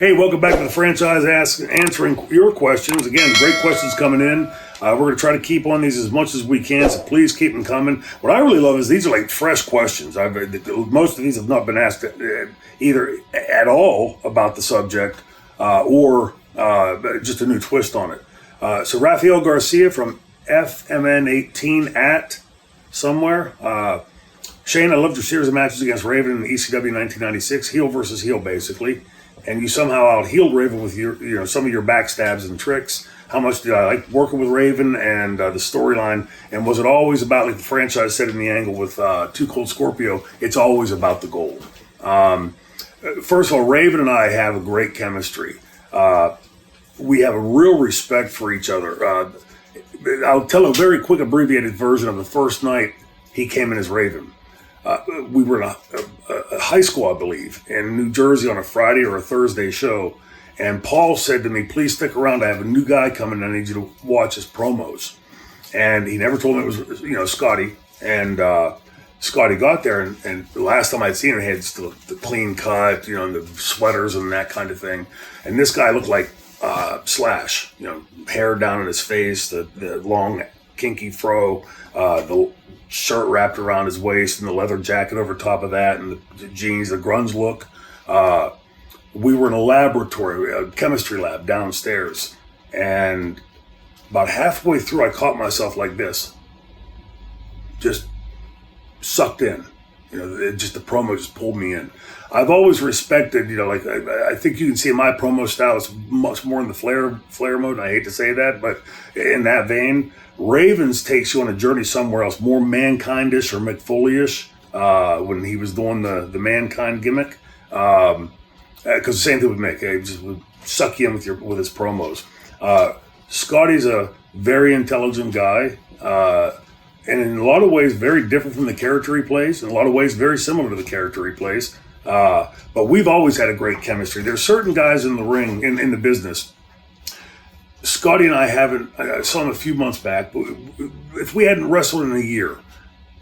Hey, welcome back to the franchise answering your questions. Again, great questions coming in. We're going to try to keep on these as much as we can, so please keep them coming. What I really love is these are like fresh questions. Most of these have not been asked either at all about the subject or just a new twist on it. So Rafael Garcia from FMN18 at somewhere. Shane, I loved your series of matches against Raven in the ECW in 1996, heel versus heel, basically. And you somehow out-healed Raven with your, some of your backstabs and tricks. How much did I like working with Raven and the storyline? And was it always about, like the franchise said in the angle with Too Cold Scorpio, it's always about the gold? First of all, Raven and I have a great chemistry. We have a real respect for each other. I'll tell a very quick abbreviated version of the first night he came in as Raven. We were in a high school, I believe, in New Jersey on a Friday or a Thursday show. And Paul said to me, please stick around. I have a new guy coming. I need you to watch his promos. And he never told me it was, Scotty. And Scotty got there. And the last time I'd seen him, he had still the clean cut, and the sweaters and that kind of thing. And this guy looked like Slash, hair down in his face, the long, kinky fro, the shirt wrapped around his waist and the leather jacket over top of that and the jeans, the grunge look. We were in a laboratory, a chemistry lab downstairs. And about halfway through, I caught myself like this. Just sucked in. Just the promo just pulled me in. I've always respected, I think you can see my promo style is much more in the flair mode. And I hate to say that, but in that vein, Ravens takes you on a journey somewhere else, more Mankind-ish or McFoley-ish when he was doing the Mankind gimmick. Because the same thing with Mick, he just would suck you in with his promos. Scotty's a very intelligent guy, and in a lot of ways very different from the character he plays. In a lot of ways very similar to the character he plays. But we've always had a great chemistry. There's certain guys in the ring, in the business. Scotty and I saw him a few months back, but if we hadn't wrestled in a year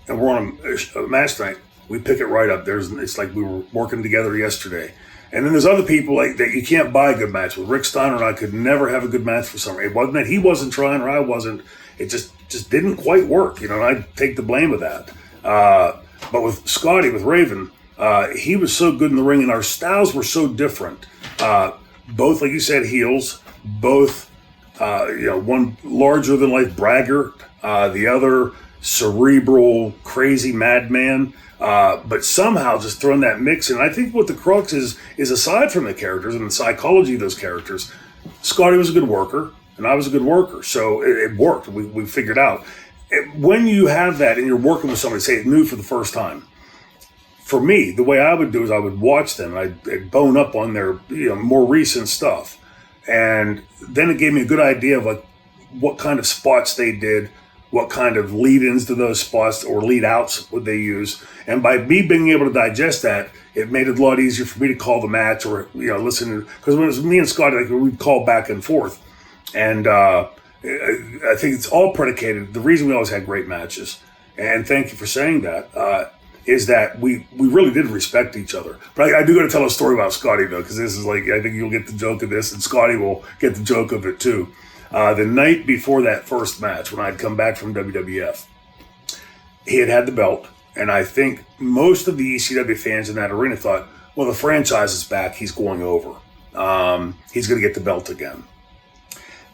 and we're on a match night, we pick it right up. It's like we were working together yesterday. And then there's other people like that you can't buy a good match with. Rick Steiner and I could never have a good match for some reason. It wasn't that he wasn't trying or I wasn't. It just didn't quite work, and I take the blame of that. But with Scotty, with Raven, he was so good in the ring and our styles were so different. Both, like you said, heels, both one larger than life braggart, the other cerebral, crazy madman. But somehow just throwing that mix in. I think what the crux is aside from the characters and the psychology of those characters, Scotty was a good worker and I was a good worker. So it worked. We figured out. When you have that and you're working with somebody, say new for the first time, for me, the way I would do is I would watch them. I'd bone up on their more recent stuff. And then it gave me a good idea of like what kind of spots they did, what kind of lead-ins to those spots or lead-outs would they use. And by me being able to digest that, it made it a lot easier for me to call the match or, listen. Because when it was me and Scotty, we'd call back and forth. And I think it's all predicated. The reason we always had great matches, and thank you for saying that, is that we really did respect each other. But I do got to tell a story about Scotty, though, because this is like, I think you'll get the joke of this, and Scotty will get the joke of it, too. The night before that first match, when I'd come back from WWF, he had the belt, and I think most of the ECW fans in that arena thought, well, the franchise is back, he's going over. He's going to get the belt again.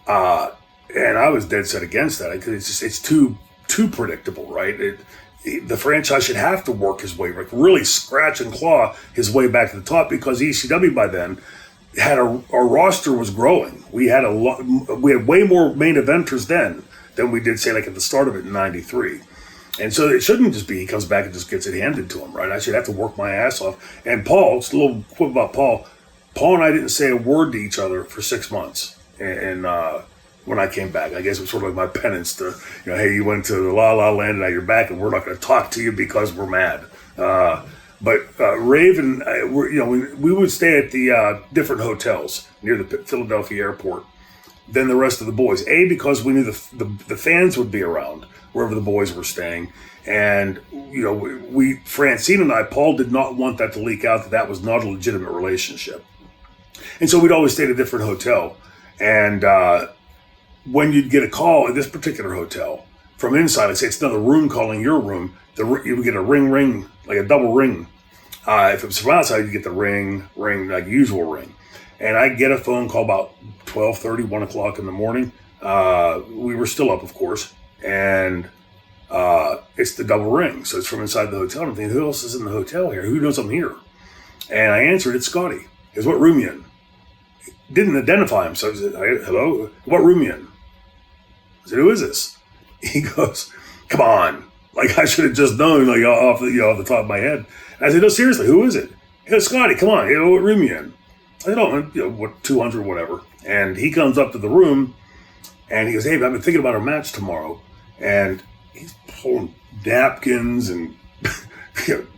And I was dead set against that, because it's too predictable, right? The franchise should have to work his way, like really scratch and claw his way back to the top, because ECW by then had our roster was growing. We had way more main eventers then than we did, say, like at the start of it in '93. And so it shouldn't just be he comes back and just gets it handed to him, right? I should have to work my ass off. And Paul, it's a little quip about Paul. Paul and I didn't say a word to each other for 6 months. And when I came back, I guess it was sort of like my penance to, hey, you went to the La La Land and now you're back and we're not going to talk to you because we're mad. But Raven, we would stay at the different hotels near the Philadelphia airport than the rest of the boys. Because we knew the fans would be around wherever the boys were staying. And, Francine and I, Paul did not want that to leak out that was not a legitimate relationship. And so we'd always stay at a different hotel. And when you'd get a call at this particular hotel from inside, let's say it's another room calling your room, you would get a ring, like a double ring. If it was from outside, you'd get the ring, like usual ring. And I get a phone call about 12:30, 1 o'clock in the morning. We were still up, of course. And it's the double ring. So it's from inside the hotel. I'm thinking, who else is in the hotel here? Who knows I'm here? And I answered, it's Scotty. He goes, what room you in? Didn't identify him. So I said, hello? What room you in? I said, who is this? He goes, come on. Like I should have just known, like off the top of my head. And I said, no, seriously, who is it? He goes, Scotty, come on. What room you in? I said, oh, what, 200, whatever. And he comes up to the room and he goes, hey, I've been thinking about our match tomorrow. And he's pulling napkins and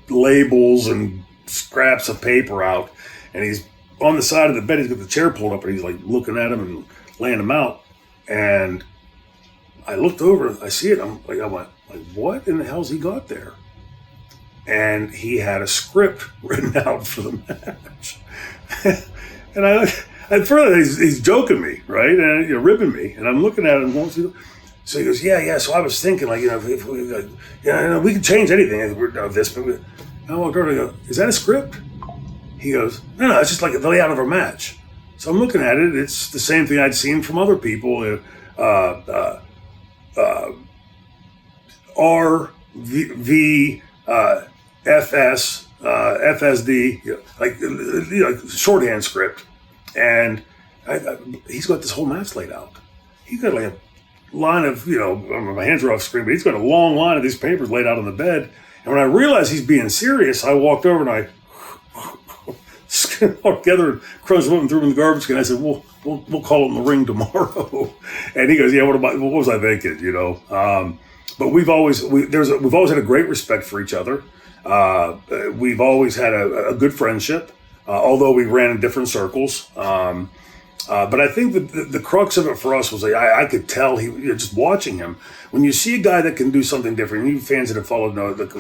labels and scraps of paper out. And he's on the side of the bed. He's got the chair pulled up and he's like looking at him and laying him out. And I looked over, I see it. I went, what in the hell's he got there? And he had a script written out for the match. And at first he's joking me, right? And ribbing me. And I'm looking at him going, so he goes, yeah. So I was thinking, if we could change anything of this, but I walked over and I go, is that a script? He goes, no, it's just like the layout of our match. So I'm looking at it. It's the same thing I'd seen from other people. R, V, FS, FSD, like shorthand script. And he's got this whole match laid out. He's got like a line of, my hands are off screen, but he's got a long line of these papers laid out on the bed. And when I realized he's being serious, I walked over and I skinned all together and crunched them up and threw them in the garbage can. I said, we'll call him the ring tomorrow. And he goes, yeah, what was I thinking, But we've always had a great respect for each other. We've always had a good friendship, although we ran in different circles. But I think that the crux of it for us was I could tell just watching him. When you see a guy that can do something different, you fans that have followed know that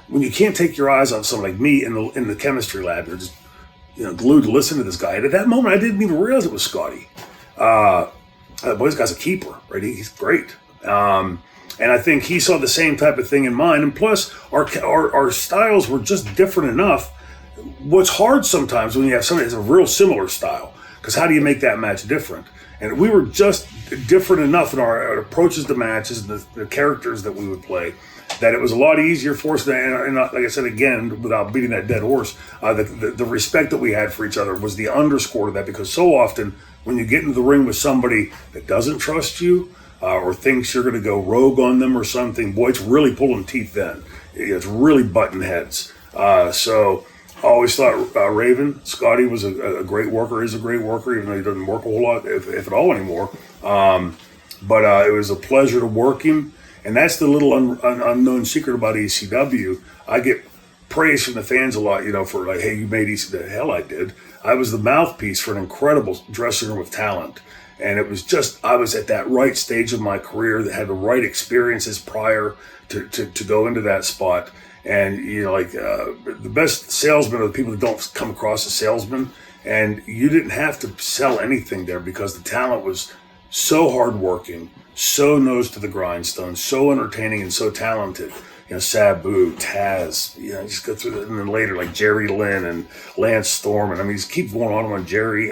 when you can't take your eyes off someone like me in the chemistry lab, you're just glued to listen to this guy. And at that moment, I didn't even realize it was Scotty. This guy's a keeper, right? He's great. And I think he saw the same type of thing in mine. And plus, our styles were just different enough. What's hard sometimes when you have somebody that's a real similar style, because how do you make that match different? And we were just different enough in our approaches to matches and the characters that we would play that it was a lot easier for us. And like I said, again, without beating that dead horse, the respect that we had for each other was the underscore to that, because so often when you get into the ring with somebody that doesn't trust you, or thinks you're going to go rogue on them or something, boy, it's really pulling teeth then. It's really butting heads. So I always thought Raven, Scotty was a great worker, is a great worker, even though he doesn't work a whole lot, if at all anymore. But it was a pleasure to work him. And that's the little unknown secret about ECW. I get praise from the fans a lot, for like, hey, you made ECW. Hell, I did. I was the mouthpiece for an incredible dressing room of talent. And it was just, I was at that right stage of my career that had the right experiences prior to go into that spot. And, the best salesmen are the people that don't come across as salesmen. And you didn't have to sell anything there because the talent was so hardworking, so nose to the grindstone, so entertaining and so talented. Sabu, Taz, just go through and then later like Jerry Lynn and Lance Storm. And just keep going on Jerry,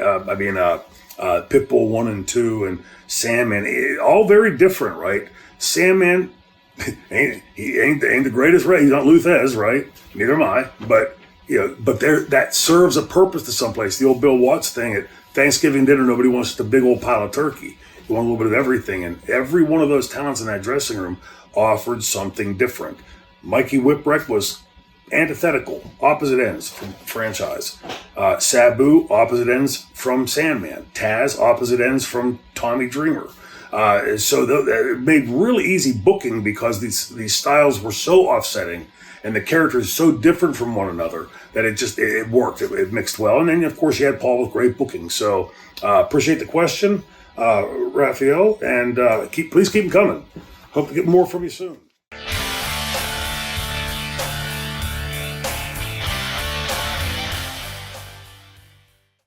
Pitbull 1 and 2 and Sandman, all very different, right? Sandman, he ain't the greatest, right? He's not Luthez, right? Neither am I, but that serves a purpose to someplace. The old Bill Watts thing at Thanksgiving dinner, nobody wants just a big old pile of turkey. You want a little bit of everything, and every one of those talents in that dressing room offered something different. Mikey Whipwreck was antithetical, opposite ends from franchise. Sabu, opposite ends from Sandman. Taz, opposite ends from Tommy Dreamer. So it made really easy booking because these styles were so offsetting and the characters so different from one another that it worked. It mixed well. And then, of course, you had Paul with great booking. So appreciate the question, Raphael, and please keep them coming. Hope to get more from you soon.